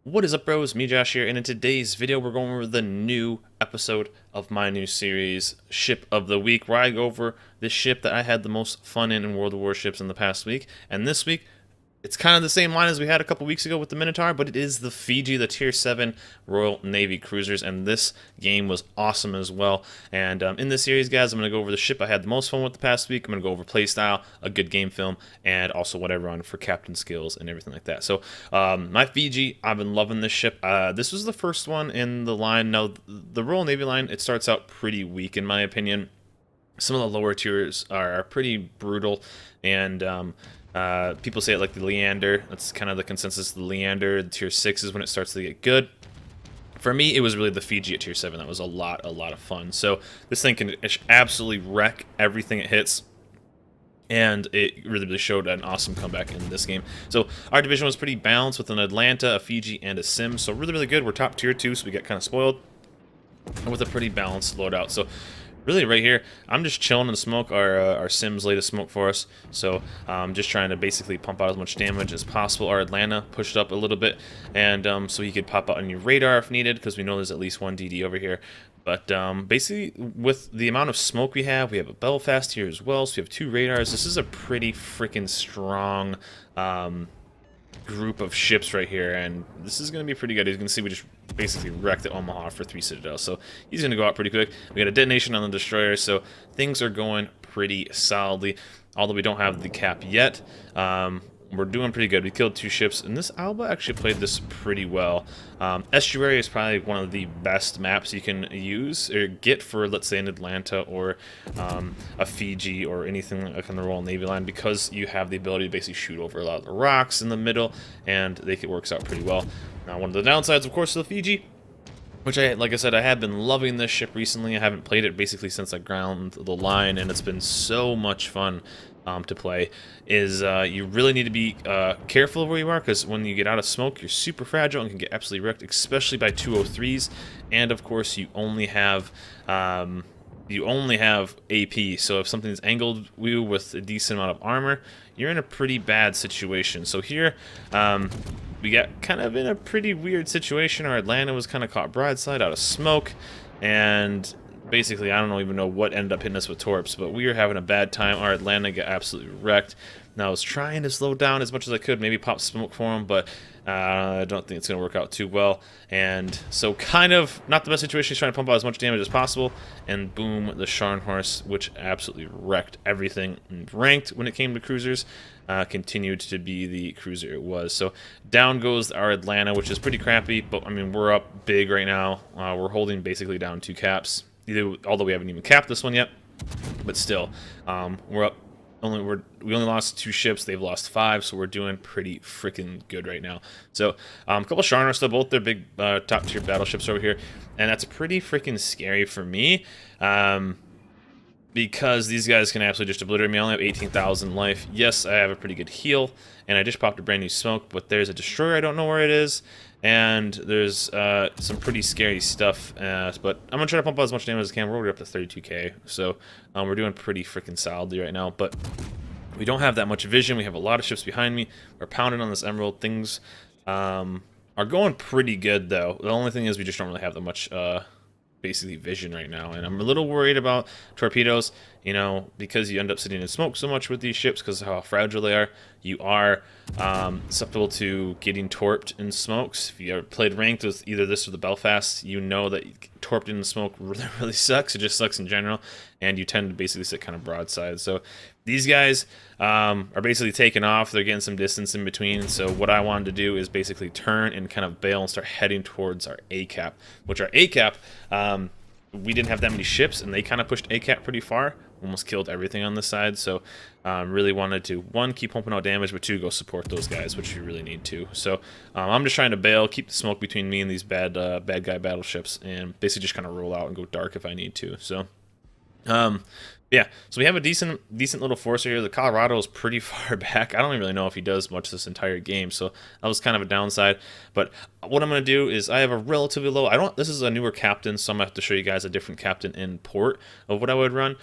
What is up, bros? Me, Josh here, and in today's video, we're going over the new episode of my new series, Ship of the Week, where I go over the ship that I had the most fun in World of Warships in the past week. And this week, it's kind of the same line as we had a couple weeks ago with the Minotaur, but it is the Fiji, the Tier 7 Royal Navy cruisers, and this game was awesome as well. And in this series, guys, I'm going to go over the ship I had the most fun with the past week. I'm going to go over playstyle, a good game film, and also what I run for captain skills and everything like that. So, my Fiji, I've been loving this ship. This was the first one in the line. Now, the Royal Navy line, it starts out pretty weak, in my opinion. Some of the lower tiers are pretty brutal, and people say it like the Leander. That's kind of the consensus. The Leander, the tier 6 is when it starts to get good. For me, it was really the Fiji at tier 7 that was a lot of fun. So this thing can absolutely wreck everything it hits, and it really showed an awesome comeback in this game. So our division was pretty balanced with an Atlanta, a Fiji, and a Sim. So really good. We're top tier 2, so we got kind of spoiled, and with a pretty balanced loadout. So really, right here, I'm just chilling in the smoke. Our Sims laid a smoke for us, so I'm just trying to basically pump out as much damage as possible. Our Atlanta pushed up a little bit, and so he could pop out on your radar if needed, because we know there's at least one DD over here. But basically, with the amount of smoke we have a Belfast here as well, so we have 2 radars. This is a pretty freaking strong group of ships right here, and this is going to be pretty good. As you can see, we just basically wrecked the Omaha for 3 Citadels, so he's going to go out pretty quick. We got a detonation on the destroyer, so things are going pretty solidly, although we don't have the cap yet. We're doing pretty good. We killed 2 ships, and this Alba actually played this pretty well. Estuary is probably one of the best maps you can use or get for, let's say, an Atlanta or a Fiji or anything like on the Royal Navy line, because you have the ability to basically shoot over a lot of the rocks in the middle, and it works out pretty well. Now, one of the downsides, of course, of the Fiji, which like I said, I have been loving this ship recently. I haven't played it basically since I ground the line, and it's been so much fun to play, is you really need to be careful where you are, because when you get out of smoke, you're super fragile and can get absolutely wrecked, especially by 203s, and of course you only have AP, so if something's angled you with a decent amount of armor, you're in a pretty bad situation. So here, we got kind of in a pretty weird situation. Our Atlanta was kind of caught broadside out of smoke, and basically, I don't even know what ended up hitting us with torps, but we were having a bad time. Our Atlanta got absolutely wrecked. Now, I was trying to slow down as much as I could, maybe pop smoke for him, but I don't think it's going to work out too well. And so kind of not the best situation. He's trying to pump out as much damage as possible, and boom, the Scharnhorst, which absolutely wrecked everything. And ranked when it came to cruisers, continued to be the cruiser it was. So down goes our Atlanta, which is pretty crappy, but I mean, we're up big right now. We're holding basically down 2 caps. Although we haven't even capped this one yet, but still, we're up. We only lost 2 ships. They've lost 5, so we're doing pretty freaking good right now. So a couple of Sharners, still both their big top tier battleships over here, and that's pretty freaking scary for me. Because these guys can absolutely just obliterate me. I only have 18,000 life. Yes, I have a pretty good heal, and I just popped a brand new smoke, but there's a destroyer. I don't know where it is, and there's some pretty scary stuff, but I'm going to try to pump out as much damage as I can. We're already up to 32k, so we're doing pretty freaking solidly right now, but we don't have that much vision. We have a lot of ships behind me. We're pounding on this emerald. Things are going pretty good, though. The only thing is we just don't really have that much basically vision right now, and I'm a little worried about torpedoes, you know, because you end up sitting in smoke so much with these ships because of how fragile they are. You are susceptible to getting torped in smokes. If you ever played ranked with either this or the Belfast, you know that torped in the smoke really sucks. It just sucks in general, and you tend to basically sit kind of broadside. So these guys are basically taking off. They're getting some distance in between. So what I wanted to do is basically turn and kind of bail and start heading towards our A-cap, which our A-cap, we didn't have that many ships, and they kind of pushed A-cap pretty far. Almost killed everything on this side. So really wanted to, 1, keep pumping out damage, but 2, go support those guys, which you really need to. So I'm just trying to bail, keep the smoke between me and these bad guy battleships, and basically just kind of roll out and go dark if I need to. So Yeah, so we have a decent little force here. The Colorado is pretty far back. I don't even really know if he does much this entire game, so that was kind of a downside. But what I'm gonna do is I have a relatively low. I don't. This is a newer captain, so I'm gonna have to show you guys a different captain in port of what I would run.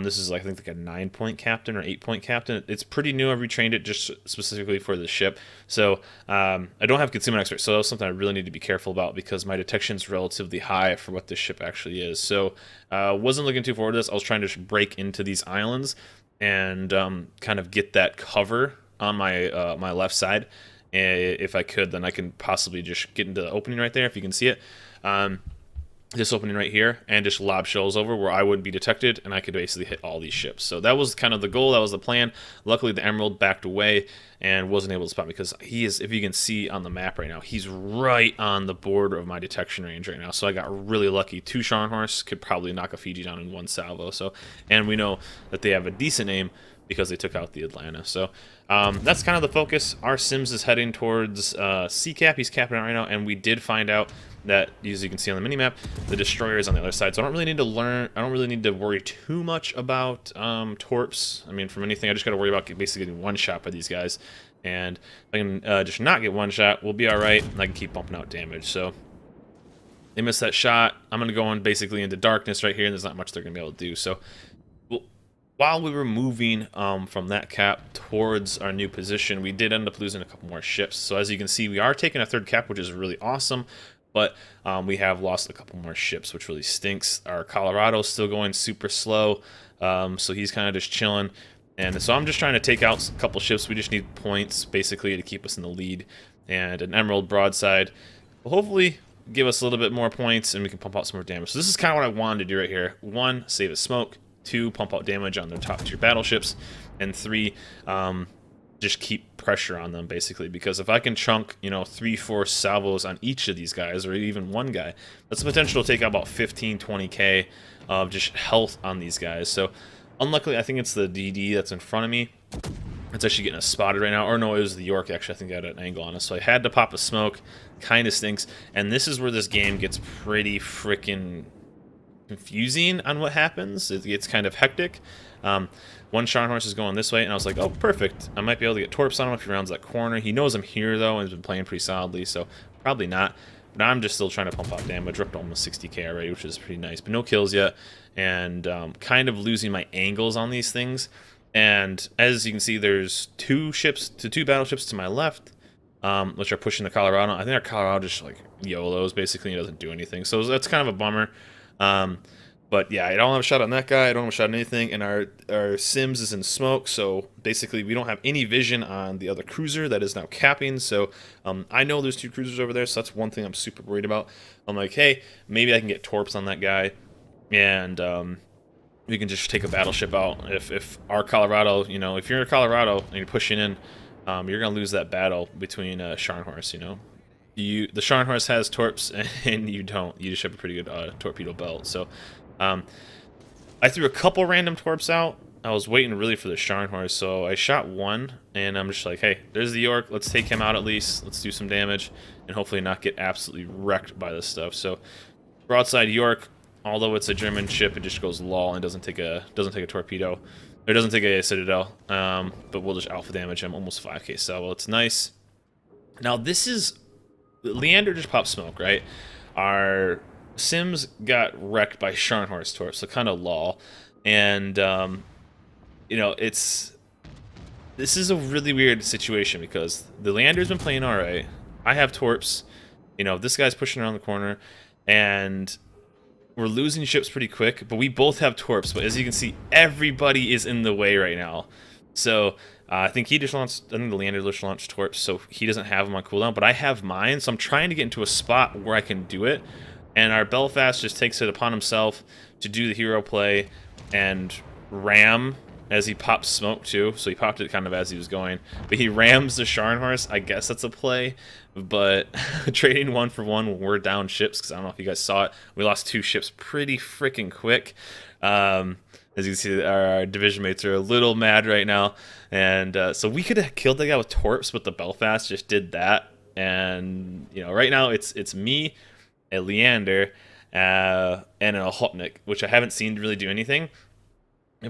This is like, I think like a 9-point captain or 8-point captain. It's pretty new. I retrained it just specifically for the ship. So I don't have concealment expert, so that's something I really need to be careful about because my detection is relatively high for what this ship actually is. So wasn't looking too forward to this. I was trying to just break into these islands and kind of get that cover on my my left side. If I could, then I can possibly just get into the opening right there, if you can see it. This opening right here, and just lob shells over where I wouldn't be detected, and I could basically hit all these ships. So that was kind of the goal, that was the plan. Luckily, the Emerald backed away and wasn't able to spot me because he is, if you can see on the map right now, he's right on the border of my detection range right now. So I got really lucky. 2 Scharnhorst could probably knock a Fiji down in 1 salvo. So, and we know that they have a decent aim because they took out the Atlanta. So that's kind of the focus. Our Sims is heading towards C-Cap. He's capping out right now, and we did find out that, as you can see on the minimap, the destroyer is on the other side. So I don't really need to I don't really need to worry too much about torps. I mean, from anything, I just got to worry about basically getting one shot by these guys. And if I can just not get one shot, we'll be all right, and I can keep bumping out damage. So they missed that shot. I'm going to go on basically into darkness right here, and there's not much they're going to be able to do. So while we were moving from that cap towards our new position, we did end up losing a couple more ships. So as you can see, we are taking a 3rd cap, which is really awesome. But we have lost a couple more ships, which really stinks. Our Colorado's still going super slow, so he's kind of just chilling. And so I'm just trying to take out a couple ships. We just need points, basically, to keep us in the lead. And an Emerald broadside will hopefully give us a little bit more points, and we can pump out some more damage. So this is kind of what I wanted to do right here. 1, save a smoke. 2, pump out damage on their top tier battleships. And 3, just keep pressure on them, basically, because if I can chunk, you know, 3-4 salvos on each of these guys, or even one guy, that's the potential to take out about 15-20k of just health on these guys. So unluckily, I think it's the DD that's in front of me. It's actually getting us spotted right now. Or no, it was the York, actually. I think I had an angle on us, so I had to pop a smoke. Kind of stinks. And this is where this game gets pretty freaking confusing on what happens. It gets kind of hectic. One Scharnhorst is going this way, and I was like, oh, perfect. I might be able to get torps on him if he rounds that corner. He knows I'm here, though, and has been playing pretty solidly, so probably not. But I'm just still trying to pump out damage. We're up to almost 60k already, which is pretty nice. But no kills yet, and kind of losing my angles on these things. And as you can see, there's 2 battleships to my left, which are pushing the Colorado. I think our Colorado just, like, YOLOs, basically. He doesn't do anything. So that's kind of a bummer. But yeah, I don't have a shot on that guy, I don't have a shot on anything, and our Sims is in smoke, so basically we don't have any vision on the other cruiser that is now capping. So I know there's 2 cruisers over there, so that's one thing I'm super worried about. I'm like, hey, maybe I can get torps on that guy, and we can just take a battleship out. If our Colorado, you know, if you're in Colorado and you're pushing in, you're gonna lose that battle between Scharnhorst, you know. The Scharnhorst has torps and you don't. You just have a pretty good torpedo belt. So I threw a couple random torps out. I was waiting really for the Scharnhorst, so I shot 1, and I'm just like, hey, there's the York. Let's take him out at least. Let's do some damage, and hopefully not get absolutely wrecked by this stuff. So broadside York, although it's a German ship, it just goes lol and doesn't take a torpedo. It doesn't take a Citadel, but we'll just alpha damage him. Almost 5k salvo. It's nice. Now this is... Leander just popped smoke, right? Our Sims got wrecked by Scharnhorst torps, so kind of lol. And, you know, this is a really weird situation because the Leander's been playing alright. I have torps. You know, this guy's pushing around the corner, and we're losing ships pretty quick, but we both have torps. But as you can see, everybody is in the way right now. So I think he just launched, I think the Leander just launched torps, so he doesn't have them on cooldown, but I have mine, so I'm trying to get into a spot where I can do it. And our Belfast just takes it upon himself to do the hero play and ram as he pops smoke too. So he popped it kind of as he was going, but he rams the Scharnhorst. I guess that's a play, but trading 1 for 1 when we're down ships, because I don't know if you guys saw it, we lost 2 ships pretty freaking quick. As you can see, our division mates are a little mad right now, and so we could have killed the guy with torps, but the Belfast just did that. And you know, right now it's me, a Leander, and a Hopnik, which I haven't seen really do anything.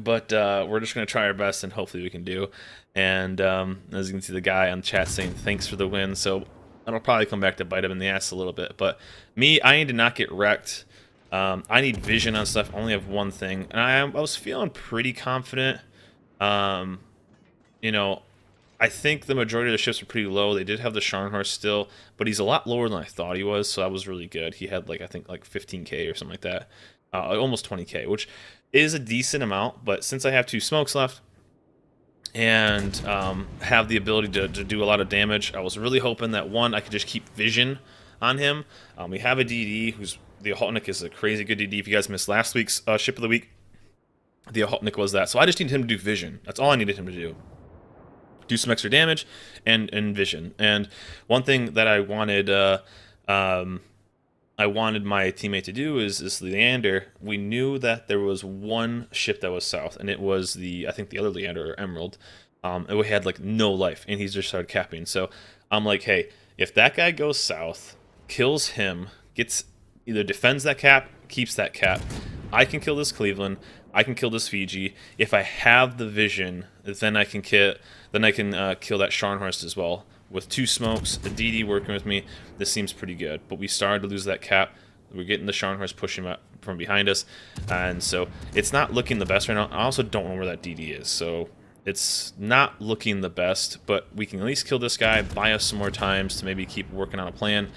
but we're just going to try our best and hopefully we can do. And as you can see, the guy on chat saying thanks for the win, so that'll probably come back to bite him in the ass a little bit. But me, I need to not get wrecked. I need vision on stuff. I only have one thing, and I was feeling pretty confident. Um, you know, I think the majority of the ships are pretty low. They did have the Scharnhorst still, but he's a lot lower than I thought he was, so that was really good. He had, like, I think, like 15k or something like that. Almost 20k, which is a decent amount, but since I have 2 smokes left and have the ability to do a lot of damage, I was really hoping that, one, I could just keep vision on him. We have a DD who's... The Ahotnik is a crazy good DD. If you guys missed last week's Ship of the Week, the Ahotnik was that. So I just needed him to do vision. That's all I needed him to do. Do some extra damage and vision. And one thing that I wanted my teammate to do is Leander. We knew that there was one ship that was south, and it was I think the other Leander, or Emerald. And we had like no life, and he's just started capping. So I'm like, hey, if that guy goes south, kills him, either defends that cap, keeps that cap, I can kill this Cleveland, I can kill this Fiji. If I have the vision, then I can kill that Scharnhorst as well. With 2 smokes, a DD working with me, this seems pretty good. But we started to lose that cap. We're getting the Scharnhorst pushing up from behind us, and so it's not looking the best right now. I also don't know where that DD is, so it's not looking the best. But we can at least kill this guy, buy us some more times to maybe keep working on a plan,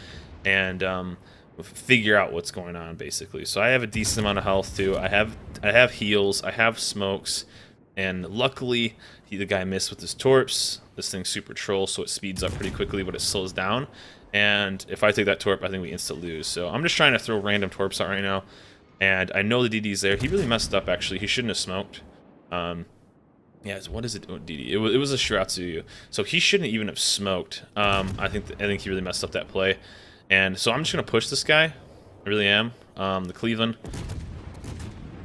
and figure out what's going on, basically. So I have a decent amount of health too. I have heals, I have smokes, and luckily the guy missed with his torps. This thing's super troll, so it speeds up pretty quickly, but it slows down. And if I take that torp, I think we insta lose. So I'm just trying to throw random torps out right now. And I know the DD's there. He really messed up, actually. He shouldn't have smoked. Yeah, what is it? Oh, DD. It was a Shiratsu. So he shouldn't even have smoked. I think he really messed up that play. And so I'm just going to push this guy. I really am. The Cleveland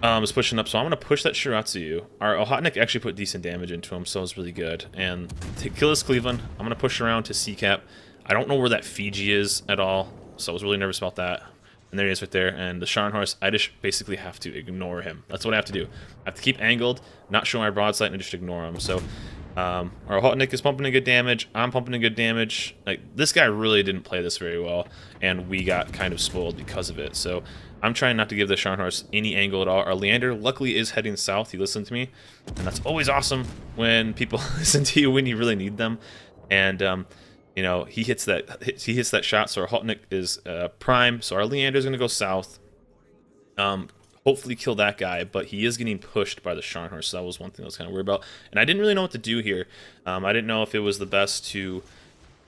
is pushing up, so I'm going to push that Shiratsu. Our Ahotnik actually put decent damage into him, so it was really good. And to kill this Cleveland, I'm going to push around to C-cap. I don't know where that Fiji is at all, so I was really nervous about that. And there he is right there. And the Scharnhorst, I just basically have to ignore him. That's what I have to do. I have to keep angled, not show my broadside, and just ignore him. So our Ahotnik is pumping in good damage. I'm pumping in good damage. Like, this guy really didn't play this very well, and we got kind of spoiled because of it. So I'm trying not to give the Scharnhorst any angle at all. Our Leander, luckily, is heading south. He listened to me, and that's always awesome when people listen to you when you really need them. And you know, he hits that shot, so our Ahotnik is prime. So our Leander is going to go south. Hopefully kill that guy, but he is getting pushed by the Scharnhorst, so that was one thing I was kind of worried about. And I didn't really know what to do here. I didn't know if it was the best to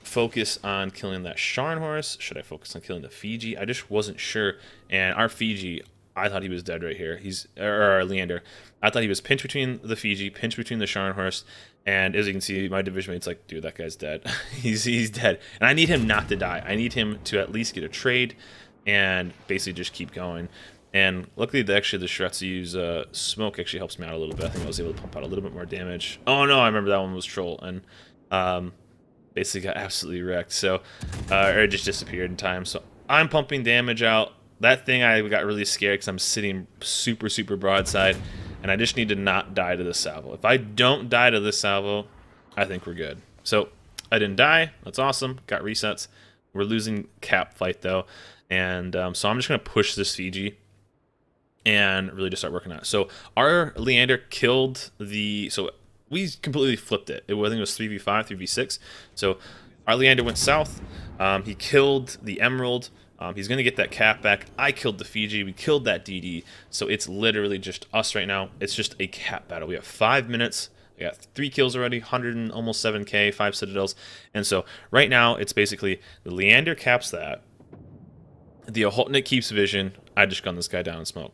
focus on killing that Scharnhorst. Should I focus on killing the Fiji? I just wasn't sure. And our Fiji, I thought he was dead right here. Or our Leander. I thought he was pinched between the Fiji, pinched between the Scharnhorst, and as you can see, my division mate's like, dude, that guy's dead. he's dead. And I need him not to die. I need him to at least get a trade and basically just keep going. And luckily, the Shiratsu's smoke actually helps me out a little bit. I think I was able to pump out a little bit more damage. Oh no, I remember that one was troll, and basically got absolutely wrecked. So, or it just disappeared in time. So I'm pumping damage out. That thing, I got really scared because I'm sitting super, super broadside, and I just need to not die to this salvo. If I don't die to this salvo, I think we're good. So I didn't die. That's awesome. Got resets. We're losing cap fight though, and so I'm just gonna push this Fiji and really just start working on it. So our Leander killed the... So we completely flipped it. I think it was 3v5, 3v6. So our Leander went south. He killed the Emerald. He's going to get that cap back. I killed the Fiji. We killed that DD. So it's literally just us right now. It's just a cap battle. We have 5 minutes. I got 3 kills already, 100 and almost 7k, 5 citadels. And so right now it's basically the Leander caps that. The Ahotnik keeps vision. I just gun this guy down in smoke.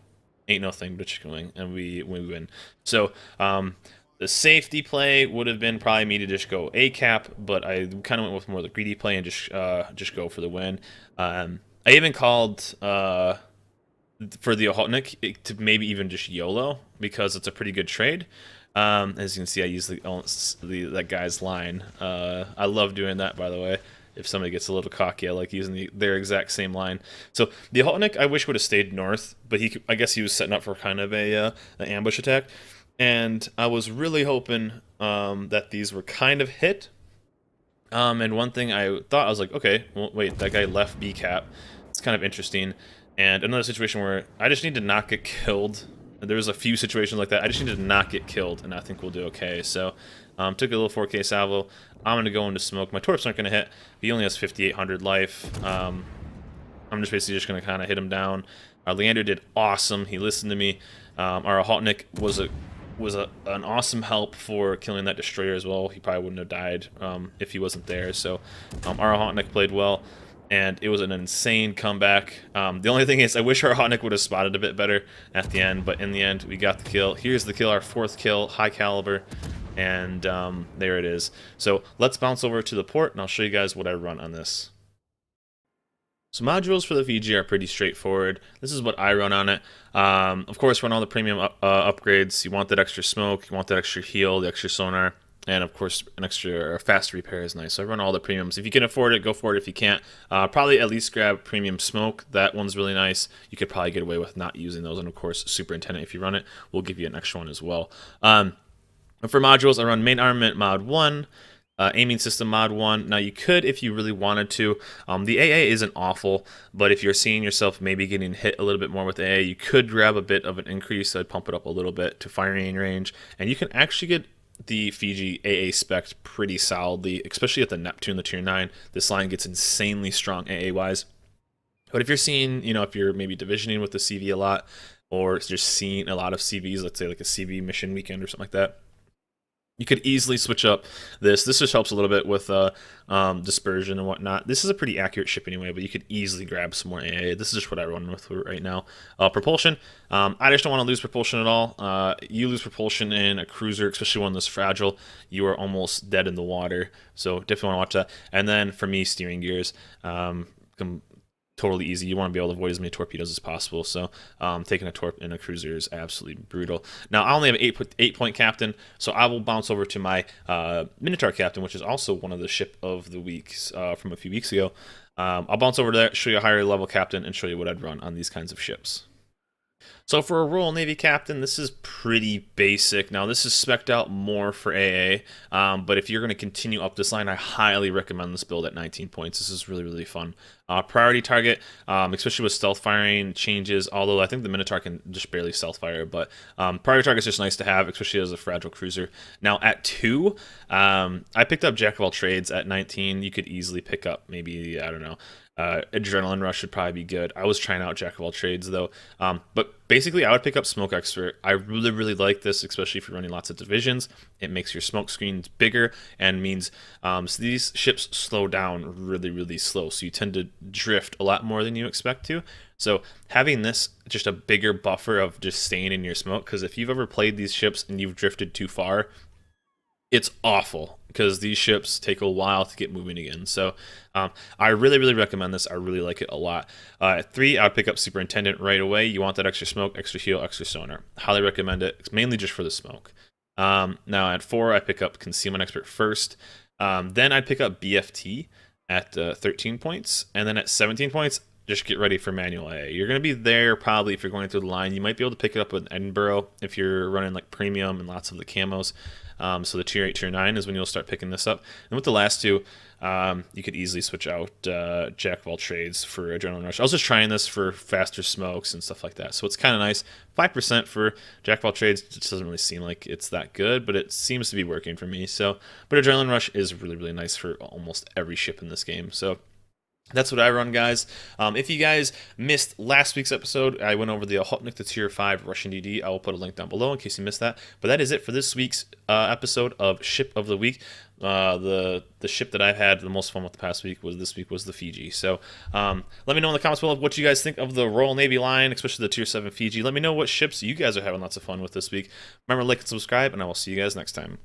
Ain't no thing but chicken wing, and we win. So the safety play would have been probably me to just go A cap, but I kind of went with more the greedy play and just go for the win. I even called for the Ahotnik to maybe even just YOLO because it's a pretty good trade. As you can see, I use that guy's line. I love doing that, by the way. If somebody gets a little cocky, I like using their exact same line. So the Ahotnik, I wish would have stayed north, but I guess he was setting up for kind of an ambush attack. and I was really hoping that these were kind of hit. And one thing I thought, I was like, okay, well, wait, that guy left B cap. It's kind of interesting. And another situation where I just need to not get killed. There's a few situations like that. I just need to not get killed, and I think we'll do okay. So, took a little 4K salvo. I'm going to go into smoke. My torps aren't going to hit. He only has 5,800 life. I'm just basically just going to kind of hit him down. Leander did awesome. He listened to me. Our Haltnik was an awesome help for killing that destroyer as well. He probably wouldn't have died if he wasn't there. So our Haltnik played well, and it was an insane comeback. The only thing is, I wish our Haltnik would have spotted a bit better at the end, but in the end, we got the kill. Here's the kill, our 4th kill, high caliber, and there it is. So let's bounce over to the port, and I'll show you guys what I run on this. So modules for the Fiji are pretty straightforward. This is what I run on it. Of course, run all the premium upgrades. You want that extra smoke, you want that extra heal, the extra sonar, and of course, an extra fast repair is nice. So I run all the premiums. If you can afford it, go for it. If you can't, probably at least grab premium smoke. That one's really nice. You could probably get away with not using those. And of course, superintendent, if you run it, we'll give you an extra one as well. For modules, I run main armament mod 1. Aiming system mod 1. Now you could, if you really wanted to. The AA isn't awful, but if you're seeing yourself maybe getting hit a little bit more with AA, you could grab a bit of an increase. I'd pump it up a little bit to firing range, and you can actually get the Fiji AA spec'd pretty solidly, especially at the Neptune, the tier 9. This line gets insanely strong AA wise. But if you're seeing, if you're maybe divisioning with the CV a lot, or just seeing a lot of CVs, let's say like a CV mission weekend or something like that, you could easily switch up this. This just helps a little bit with dispersion and whatnot. This is a pretty accurate ship anyway, but you could easily grab some more AA. This is just what I run with right now. Propulsion. I just don't want to lose propulsion at all. You lose propulsion in a cruiser, especially one that's fragile, you are almost dead in the water. So definitely want to watch that. And then for me, steering gears. Totally easy. You want to be able to avoid as many torpedoes as possible. So taking a torp in a cruiser is absolutely brutal. Now I only have an 8-point captain, so I will bounce over to my Minotaur captain, which is also one of the ship of the weeks from a few weeks ago. I'll bounce over there, show you a higher level captain, and show you what I'd run on these kinds of ships. So for a Royal Navy captain, this is pretty basic. Now this is spec'd out more for AA, but if you're going to continue up this line, I highly recommend this build at 19 points. This is really, really fun. Priority target, especially with stealth firing changes, although I think the Minotaur can just barely stealth fire, but priority target is just nice to have, especially as a fragile cruiser. Now at 2, I picked up Jack of all trades at 19. You could easily pick up maybe, I don't know, Adrenaline Rush should probably be good. I was trying out Jack of all trades though, but basically I would pick up Smoke Expert. I really, really like this, especially if you're running lots of divisions. It makes your smoke screens bigger and means so these ships slow down really, really slow, so you tend to drift a lot more than you expect to. So having this just a bigger buffer of just staying in your smoke, because if you've ever played these ships and you've drifted too far, it's awful because these ships take a while to get moving again. So I really, really recommend this. I really like it a lot. At 3, I would pick up Superintendent right away. You want that extra smoke, extra heal, extra sonar. Highly recommend it. It's mainly just for the smoke. Now at 4, I pick up Concealment Expert first. Then I'd pick up BFT at 13 points. And then at 17 points, just get ready for manual AA. You're going to be there probably if you're going through the line. You might be able to pick it up with Edinburgh if you're running like premium and lots of the camos. So the tier 8, tier 9 is when you'll start picking this up. And with the last 2, you could easily switch out Jack of all trades for Adrenaline Rush. I was just trying this for faster smokes and stuff like that. So it's kind of nice. 5% for Jack of all trades. It just doesn't really seem like it's that good, but it seems to be working for me. So, but Adrenaline Rush is really, really nice for almost every ship in this game. So that's what I run, guys. If you guys missed last week's episode, I went over the Haltnik to tier 5 Russian DD. I will put a link down below in case you missed that. But that is it for this week's episode of Ship of the Week. The ship that I've had the most fun with the past week was the Fiji. So let me know in the comments below what you guys think of the Royal Navy line, especially the tier 7 Fiji. Let me know what ships you guys are having lots of fun with this week. Remember to like and subscribe, and I will see you guys next time.